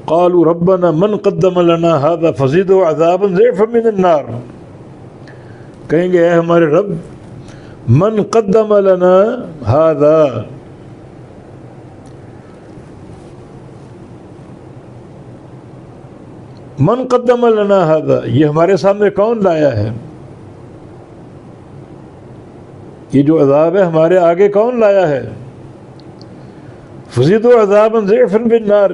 قالوا ربنا من قدم لنا هذا فزده عذابا ضعفا من النار، کہیں گے اے ہمارے رب، من قدم لنا هذا، من قدم لنا هذا، یہ ہمارے سامنے کون لایا ہے، یہ جو عذاب ہے ہمارے آگے کون لایا ہے، فزدوا عذابا ضعفا بالنار،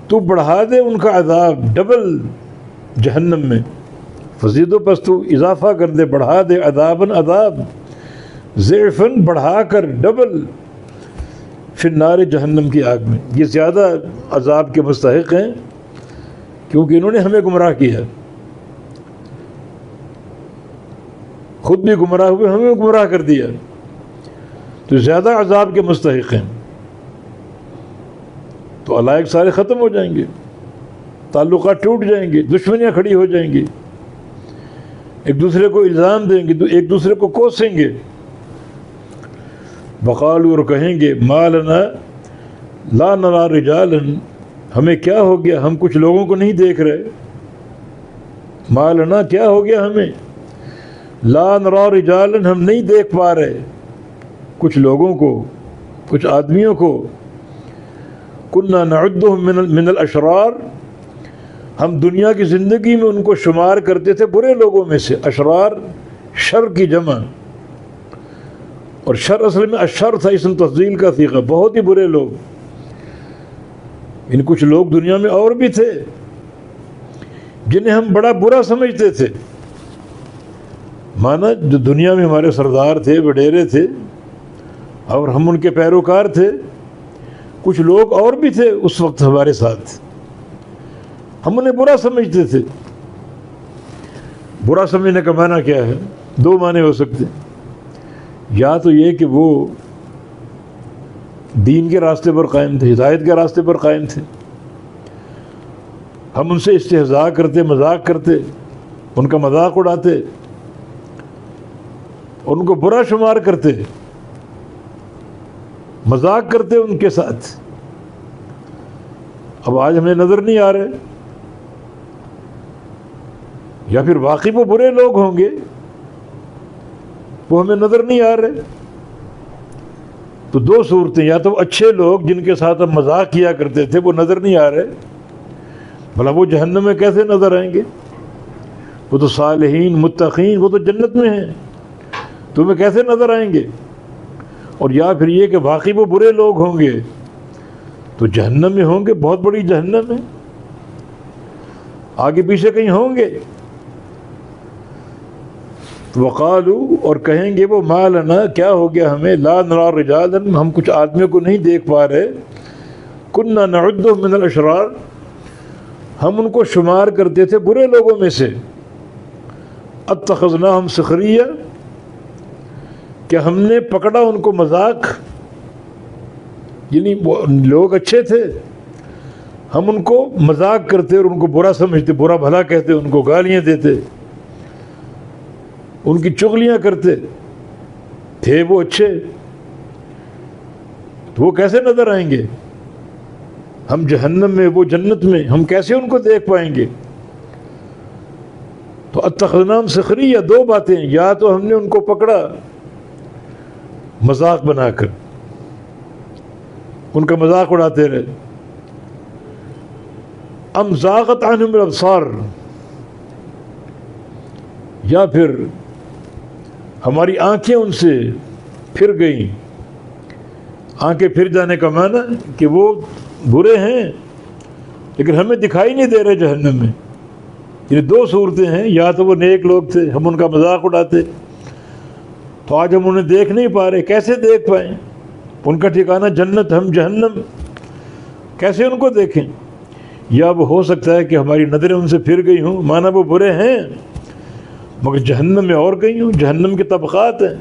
تو بڑھا دے ان کا عذاب ڈبل جہنم میں، فزدوا پس تو اضافہ کر دے، بڑھا دے، عذابا عذاب، ضعفا بڑھا کر، ڈبل، فی النار جہنم کی آگ میں، یہ زیادہ عذاب کے مستحق ہیں کیونکہ انہوں نے ہمیں گمراہ کیا، خود بھی گمراہ ہوئے، ہمیں گمراہ کر دیا، تو زیادہ عذاب کے مستحق ہیں، تو علائق سارے ختم ہو جائیں گے، تعلقات ٹوٹ جائیں گے، دشمنیاں کھڑی ہو جائیں گی، ایک دوسرے کو الزام دیں گے، ایک دوسرے کو کوسیں گے، وقالوا، اور کہیں گے، ما لنا لا نرى رجالا، ہمیں کیا ہو گیا، ہم کچھ لوگوں کو نہیں دیکھ رہے، ما لنا کیا ہو گیا ہمیں، لا نرى رجالا، ہم نہیں دیکھ پا رہے کچھ لوگوں کو، کچھ آدمیوں کو، كنا نعدهم من الاشرار، ہم دنیا کی زندگی میں ان کو شمار کرتے تھے برے لوگوں میں سے، اشرار شر کی جمع، اور شر اصل میں اشر تھا، اسم تفضیل کا صیغہ، بہت ہی برے لوگ، ان کچھ لوگ دنیا میں اور بھی تھے جنہیں ہم بڑا برا سمجھتے تھے، مانا جو دنیا میں ہمارے سردار تھے، وڈیرے تھے، اور ہم ان کے پیروکار تھے، کچھ لوگ اور بھی تھے اس وقت ہمارے ساتھ، ہم انہیں برا سمجھتے تھے۔ برا سمجھنے کا معنی کیا ہے؟ دو معنی ہو سکتے ہیں، یا تو یہ کہ وہ دین کے راستے پر قائم تھے، ہدایت کے راستے پر قائم تھے، ہم ان سے استہزاء کرتے، مذاق کرتے، ان کا مذاق اڑاتے، ان کو برا شمار کرتے، مذاق کرتے ان کے ساتھ، اب آج ہمیں نظر نہیں آ رہے، یا پھر واقعی وہ برے لوگ ہوں گے، وہ ہمیں نظر نہیں آ رہے۔ تو دو صورتیں، یا تو اچھے لوگ جن کے ساتھ ہم مذاق کیا کرتے تھے وہ نظر نہیں آ رہے، بھلا وہ جہنم میں کیسے نظر آئیں گے، وہ تو صالحین متقین، وہ تو جنت میں ہیں، تمہیں کیسے نظر آئیں گے، اور یا پھر یہ کہ واقعی وہ برے لوگ ہوں گے تو جہنم میں ہوں گے، بہت بڑی جہنم ہے، آگے پیچھے کہیں ہوں گے۔ وقالوا، اور کہیں گے وہ، ما لنا کیا ہو گیا ہمیں، لا نرى رجالا، ہم کچھ آدمیوں کو نہیں دیکھ پا رہے، كنا نعدهم من الاشرار، ہم ان کو شمار کرتے تھے برے لوگوں میں سے، اتخذناهم سخریا، کہ ہم نے پکڑا ان کو مذاق، یعنی وہ لوگ اچھے تھے، ہم ان کو مذاق کرتے اور ان کو برا سمجھتے، برا بھلا کہتے، ان کو گالیاں دیتے، ان کی چغلیاں کرتے تھے، وہ اچھے، تو وہ کیسے نظر آئیں گے، ہم جہنم میں، وہ جنت میں، ہم کیسے ان کو دیکھ پائیں گے۔ تو اتخذناہم سخریہ، دو باتیں، یا تو ہم نے ان کو پکڑا مذاق بنا کر، ان کا مذاق اڑاتے رہے، ام زاغت عنہم الابصار، یا پھر ہماری آنکھیں ان سے پھر گئیں، آنکھیں پھر جانے کا معنی کہ وہ برے ہیں لیکن ہمیں دکھائی نہیں دے رہے جہنم میں، یہ دو صورتیں ہیں، یا تو وہ نیک لوگ تھے، ہم ان کا مذاق اڑاتے، تو آج ہم انہیں دیکھ نہیں پا رہے، کیسے دیکھ پائیں، ان کا ٹھکانہ جنت، ہم جہنم، کیسے ان کو دیکھیں۔ یا وہ ہو سکتا ہے کہ ہماری نظریں ان سے پھر گئی ہوں، مانا وہ برے ہیں مگر جہنم میں اور گئی ہوں، جہنم کے طبقات ہیں،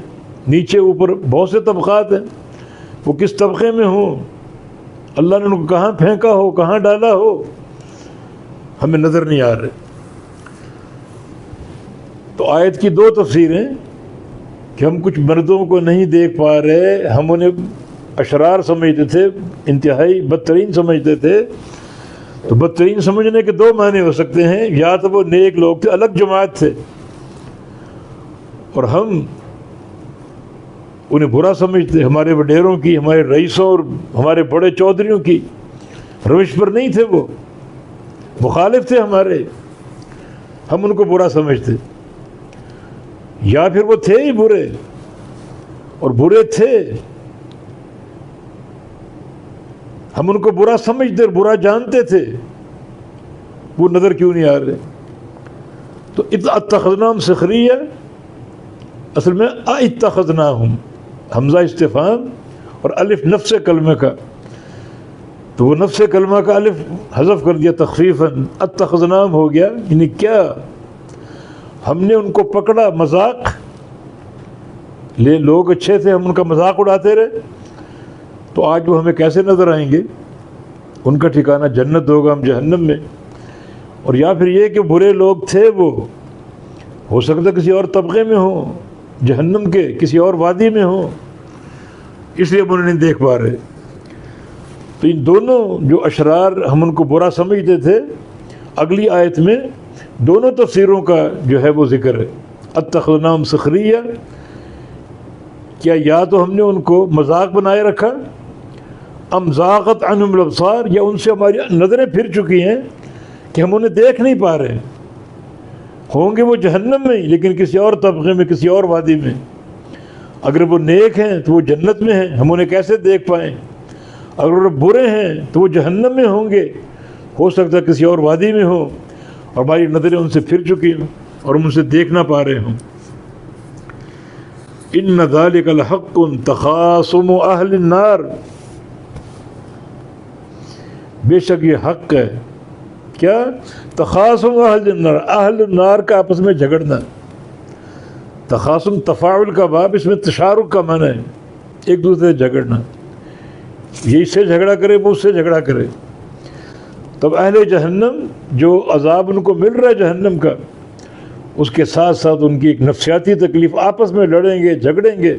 نیچے اوپر بہت سے طبقات ہیں، وہ کس طبقے میں ہوں، اللہ نے ان کو کہاں پھینکا ہو، کہاں ڈالا ہو، ہمیں نظر نہیں آ رہے۔ تو آیت کی دو تفسیریں کہ ہم کچھ مردوں کو نہیں دیکھ پا رہے، ہم انہیں اشرار سمجھتے تھے، انتہائی بدترین سمجھتے تھے، تو بدترین سمجھنے کے دو معنی ہو سکتے ہیں، یا تو وہ نیک لوگ تھے، الگ جماعت تھے، اور ہم انہیں برا سمجھتے، ہمارے وڈیروں کی، ہمارے رئیسوں اور ہمارے بڑے چودھریوں کی روش پر نہیں تھے، وہ مخالف تھے ہمارے، ہم ان کو برا سمجھتے، یا پھر وہ تھے ہی برے، اور برے تھے، ہم ان کو برا سمجھتے اور برا جانتے تھے، وہ نظر کیوں نہیں آ رہے؟ تو اتخذناہم سخریہ اصل میں اتخذناہم، حمزہ استفہام اور الف نفس کلمہ کا، تو وہ نفس کلمہ کا الف حذف کر دیا تخفیفاً، اتخذناہم ہو گیا، یعنی کیا ہم نے ان کو پکڑا، مذاق لے، لوگ اچھے تھے، ہم ان کا مذاق اڑاتے رہے، تو آج وہ ہمیں کیسے نظر آئیں گے؟ ان کا ٹھکانہ جنت ہوگا، ہم جہنم میں۔ اور یا پھر یہ کہ برے لوگ تھے، وہ ہو سکتا کسی اور طبقے میں ہوں، جہنم کے کسی اور وادی میں ہوں، اس لیے ہم انہیں نہیں دیکھ پا رہے۔ تو ان دونوں جو اشرار ہم ان کو برا سمجھتے تھے، اگلی آیت میں دونوں تفسیروں کا جو ہے وہ ذکر ہے۔ اتخذناہم سخریہ، کیا یا تو ہم نے ان کو مذاق بنائے رکھا، ام زاغت عنہم الابصار، یا ان سے ہماری نظریں پھر چکی ہیں کہ ہم انہیں دیکھ نہیں پا رہے، ہوں گے وہ جہنم میں لیکن کسی اور طبقے میں، کسی اور وادی میں۔ اگر وہ نیک ہیں تو وہ جنت میں ہیں، ہم انہیں کیسے دیکھ پائیں؟ اگر وہ برے ہیں تو وہ جہنم میں ہوں گے، ہو سکتا ہے کسی اور وادی میں ہوں، اور ہماری نظریں ان سے پھر چکی ہوں اور ہم ان سے دیکھ نہ پا رہے ہوں۔ ان ذلک لحق تخاصم اہل النار، بے شک یہ حق ہے، کیا؟ تخاصم اہل النار، اہل النار کا آپس میں جھگڑنا۔ تخاصم تفاعل کا باب، اس میں تشارک کا معنی ہے، ایک دوسرے سے جھگڑنا، یہ اس سے جھگڑا کرے، وہ اس سے جھگڑا کرے۔ تب اہل جہنم جو عذاب ان کو مل رہا ہے جہنم کا، اس کے ساتھ ساتھ ان کی ایک نفسیاتی تکلیف، آپس میں لڑیں گے، جھگڑیں گے،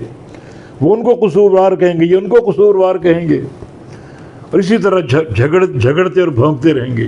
وہ ان کو قصوروار کہیں گے، یہ ان کو قصوروار کہیں گے، اور اسی طرح جھگڑتے اور بھونکتے رہیں گے۔